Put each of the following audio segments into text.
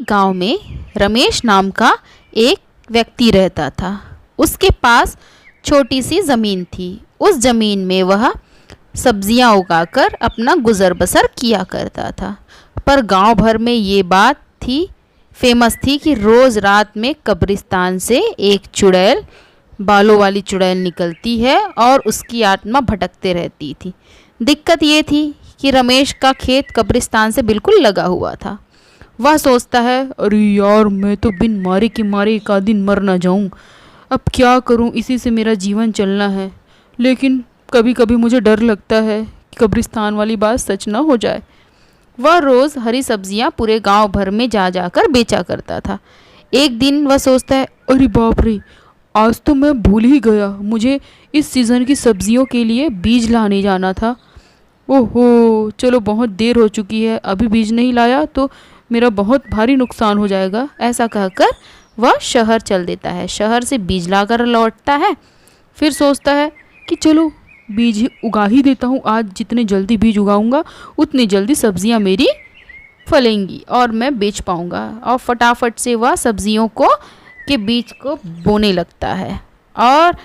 गांव में रमेश नाम का एक व्यक्ति रहता था। उसके पास छोटी सी ज़मीन थी। उस ज़मीन में वह सब्जियां उगाकर अपना गुज़र बसर किया करता था। पर गांव भर में ये बात फेमस थी कि रोज़ रात में कब्रिस्तान से एक चुड़ैल, बालों वाली चुड़ैल निकलती है और उसकी आत्मा भटकते रहती थी। दिक्कत ये थी कि रमेश का खेत कब्रिस्तान से बिल्कुल लगा हुआ था। वह सोचता है, अरे यार, मैं तो बिन मारे के मारे एक आध दिन मर ना जाऊं। अब क्या करूं, इसी से मेरा जीवन चलना है। लेकिन कभी कभी मुझे डर लगता है कि कब्रिस्तान वाली बात सच ना हो जाए। वह रोज़ हरी सब्जियां पूरे गांव भर में जा जाकर बेचा करता था। एक दिन वह सोचता है, अरे बाप रे, आज तो मैं भूल ही गया, मुझे इस सीज़न की सब्जियों के लिए बीज लाने जाना था। ओहो, चलो बहुत देर हो चुकी है, अभी बीज नहीं लाया तो मेरा बहुत भारी नुकसान हो जाएगा। ऐसा कहकर वह शहर चल देता है। शहर से बीज लाकर लौटता है। फिर सोचता है कि चलो बीज उगा ही देता हूँ। आज जितने जल्दी बीज उगाऊंगा उतनी जल्दी सब्जियाँ मेरी फलेंगी और मैं बेच पाऊँगा। और फटाफट से वह सब्जियों के बीज को बोने लगता है और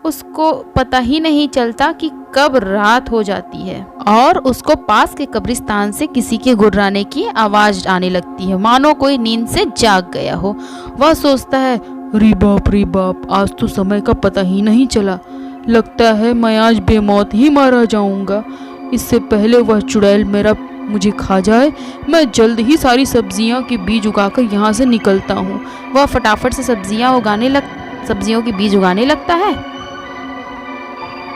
उसको पता ही नहीं चलता कि कब रात हो जाती है और उसको पास के कब्रिस्तान से किसी के गुर्राने की आवाज़ आने लगती है, मानो कोई नींद से जाग गया हो। वह सोचता है, रे बाप, आज तो समय का पता ही नहीं चला। लगता है मैं आज बेमौत ही मारा जाऊंगा। इससे पहले वह चुड़ैल मुझे खा जाए, मैं जल्द ही सारी सब्जियां के बीज उगाकर यहाँ से निकलता हूँ। वह फटाफट से सब्जियों के बीज उगाने लगता है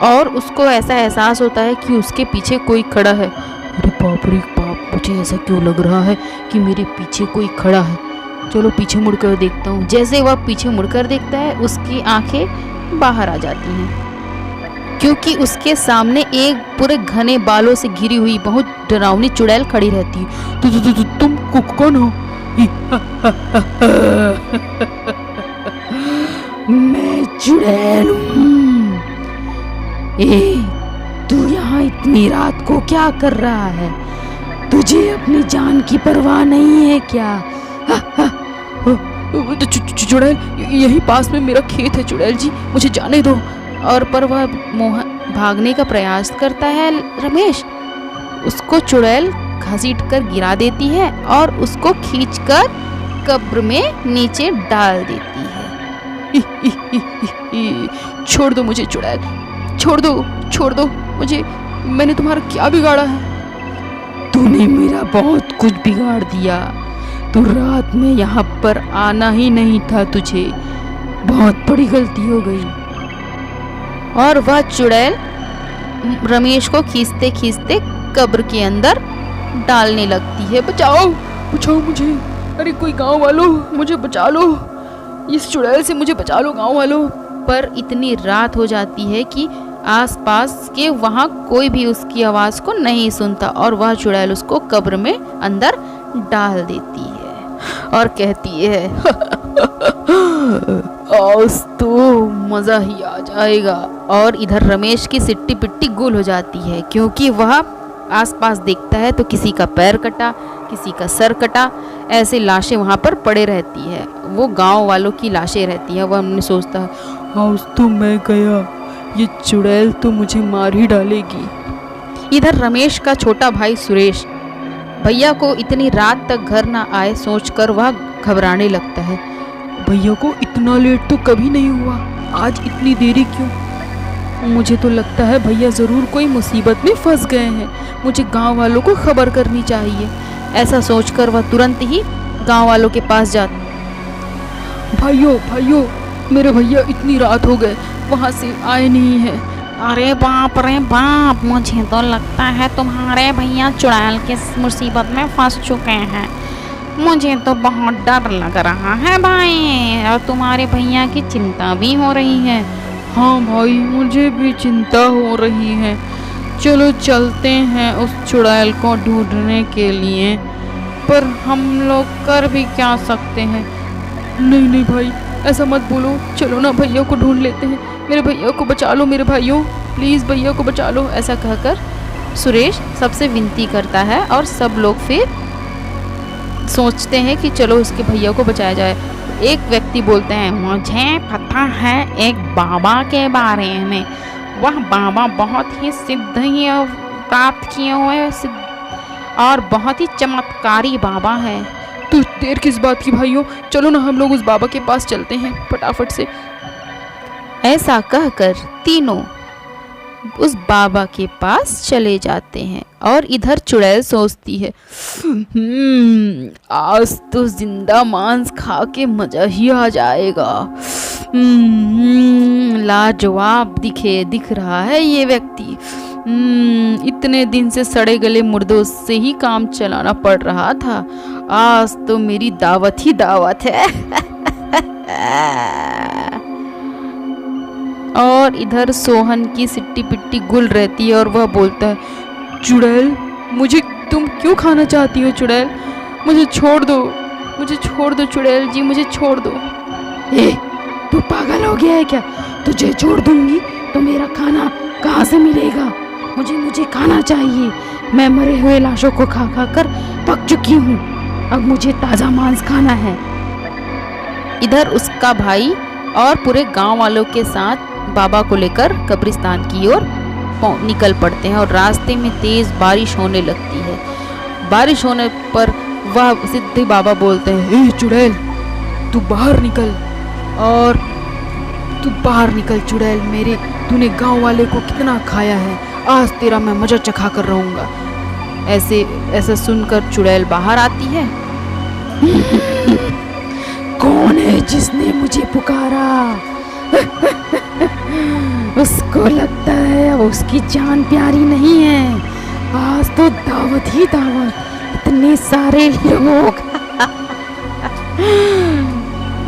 और उसको ऐसा एहसास होता है कि उसके पीछे कोई खड़ा है। अरे बाप रे बाप, मुझे ऐसा क्यों लग रहा है कि मेरे पीछे कोई खड़ा है। चलो पीछे मुड़कर देखता हूँ। जैसे वह पीछे मुड़कर देखता है, उसकी आंखें बाहर आ जाती हैं क्योंकि उसके सामने एक पूरे घने बालों से घिरी हुई बहुत डरावनी चुड़ैल खड़ी रहती है। तुम कौन हो? मैं चुड़ैल हूँ। तू यहाँ इतनी रात को क्या कर रहा है? तुझे अपनी जान की परवाह नहीं है क्या? चुड़ैल, यही पास में मेरा खेत है चुड़ैल जी, मुझे जाने दो। और पर वह भागने का प्रयास करता है रमेश। उसको चुड़ैल घसीट कर गिरा देती है और उसको खींचकर कब्र में नीचे डाल देती है। छोड़ दो मुझे चुड़ैल, छोड़ दो मुझे, मैंने तुम्हारा क्या बिगाड़ा है? तूने मेरा बहुत कुछ बिगाड़ दिया। तो रात में यहाँ पर आना ही नहीं था तुझे, बहुत बड़ी गलती हो गई। और वह चुड़ैल रमेश को खींचते खींचते कब्र के अंदर डालने लगती है। बचाओ मुझे, अरे कोई गांव वालों मुझे बचा लो, इस चुड़ैल से मुझे बचा लो गांव वालों। पर इतनी रात हो जाती है कि आसपास के वहाँ कोई भी उसकी आवाज़ को नहीं सुनता और वह चुड़ैल उसको कब्र में अंदर डाल देती है और कहती है, आज तो मज़ा ही आ जाएगा। और इधर रमेश की सिट्टी पिट्टी गुल हो जाती है क्योंकि वह आसपास देखता है तो किसी का पैर कटा, किसी का सर कटा, ऐसे लाशें वहाँ पर पड़े रहती है। वो गांव वालों की लाशें रहती हैं। वह हमने सोचता है, आज तो मैं गया, ये चुड़ैल तो मुझे मार ही डालेगी। इधर रमेश का छोटा भाई सुरेश भैया को इतनी रात तक घर ना आए सोचकर वह घबराने लगता है। भैया को इतना लेट तो कभी नहीं हुआ, आज इतनी देरी क्यों? मुझे तो लगता है भैया ज़रूर कोई मुसीबत में फंस गए हैं, मुझे गांव वालों को खबर करनी चाहिए। ऐसा सोचकर वह तुरंत ही गांव वालों के पास जाता। भाइयों, मेरे भैया इतनी रात हो गए, वहाँ से आए नहीं हैं। अरे बाप रे बाप, मुझे तो लगता है तुम्हारे भैया चुड़ैल की मुसीबत में फंस चुके हैं। मुझे तो बहुत डर लग रहा है भाई, और तुम्हारे भैया की चिंता भी हो रही है। हाँ भाई, मुझे भी चिंता हो रही है। चलो चलते हैं उस चुड़ैल को ढूंढने के लिए, पर हम लोग कर भी क्या सकते हैं? नहीं भाई, ऐसा मत बोलो, चलो ना भैया को ढूंढ लेते हैं। मेरे भैया को बचा लो मेरे भाइयों, प्लीज़ भैया को बचा लो। ऐसा कहकर सुरेश सबसे विनती करता है और सब लोग फिर सोचते हैं कि चलो इसके भैया को बचाया जाए। एक व्यक्ति बोलते हैं, मुझे पता है एक बाबा के बारे में। वह बाबा बहुत ही सिद्धि प्राप्त किए हुए सिद्ध और बहुत ही चमत्कारी बाबा है। तो देर किस बात की भाइयों, चलो ना हम लोग उस बाबा के पास चलते हैं फटाफट से। ऐसा कहकर तीनों उस बाबा के पास चले जाते हैं। और इधर चुड़ैल सोचती है, आज तो जिंदा मांस खा के मजा ही आ जाएगा। लाजवाब दिख रहा है ये व्यक्ति। इतने दिन से सड़े गले मुर्दों से ही काम चलाना पड़ रहा था, आज तो मेरी दावत ही दावत है। और इधर सोहन की सिट्टी पिट्टी गुल रहती है और वह बोलता है, चुड़ैल मुझे तुम क्यों खाना चाहती हो? चुड़ैल मुझे छोड़ दो चुड़ैल जी, मुझे छोड़ दो। तू पागल हो गया है क्या? तुझे छोड़ दूंगी तो मेरा खाना कहाँ से मिलेगा? मुझे खाना चाहिए। मैं मरे हुए लाशों को खा खा कर पक चुकी हूँ, अब मुझे ताज़ा मांस खाना है। इधर उसका भाई और पूरे गांव वालों के साथ बाबा को लेकर कब्रिस्तान की ओर निकल पड़ते हैं। और रास्ते में तेज बारिश होने लगती है। बारिश होने पर वह सिद्धि बाबा बोलते हैं, चुड़ैल तू बाहर निकल चुड़ैल मेरे, तूने गांव वाले को कितना खाया है, आज तेरा मैं मजा चखा कर रहूंगा। ऐसा सुनकर चुड़ैल बाहर आती है। कौन है जिसने मुझे पुकारा? उसको लगता है अब उसकी जान प्यारी नहीं है, आज तो दावत ही दावत, इतने सारे लोग।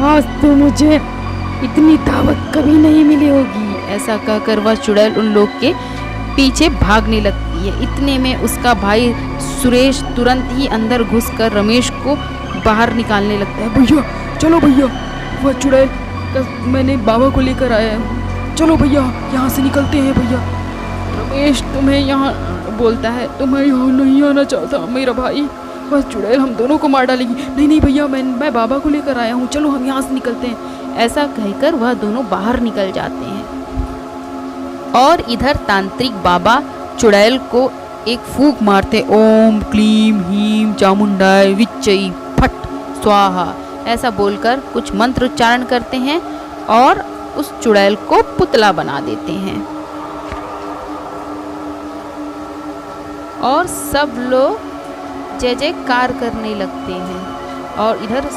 आज तो मुझे इतनी दावत कभी नहीं मिली होगी। ऐसा कहकर वह चुड़ैल उन लोग के पीछे भागने लगती है। इतने में उसका भाई सुरेश तुरंत ही अंदर घुसकर रमेश को बाहर निकालने लगता है। भैया चलो भैया, वह चुड़ैल मैंने बाबा को लेकर आया हूँ, चलो भैया यहाँ से निकलते हैं। भैया रमेश तुम्हें यहाँ बोलता है, तुम्हें यहाँ नहीं आना चाहता मेरा भाई, बस चुड़ैल हम दोनों को मार डालेगी। नहीं भैया, मैं बाबा को लेकर आया हूँ, चलो हम यहाँ से निकलते हैं। ऐसा कहकर वह दोनों बाहर निकल जाते हैं। और इधर तांत्रिक बाबा चुड़ैल को एक फूंक मारते, ओम क्लीम हीम चामुंडाय विच्चई फट स्वाहा, ऐसा बोलकर कुछ मंत्र उच्चारण करते हैं और उस चुड़ैल को पुतला बना देते हैं। और सब लोग जय जयकार करने लगते हैं। और इधर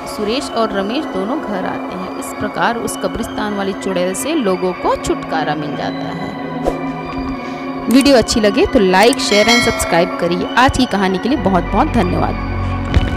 सुरेश और रमेश दोनों घर आते हैं। इस प्रकार उस कब्रिस्तान वाली चुड़ैल से लोगों को छुटकारा मिल जाता है। वीडियो अच्छी लगे तो लाइक शेयर एंड सब्सक्राइब करिए। आज की कहानी के लिए बहुत बहुत धन्यवाद।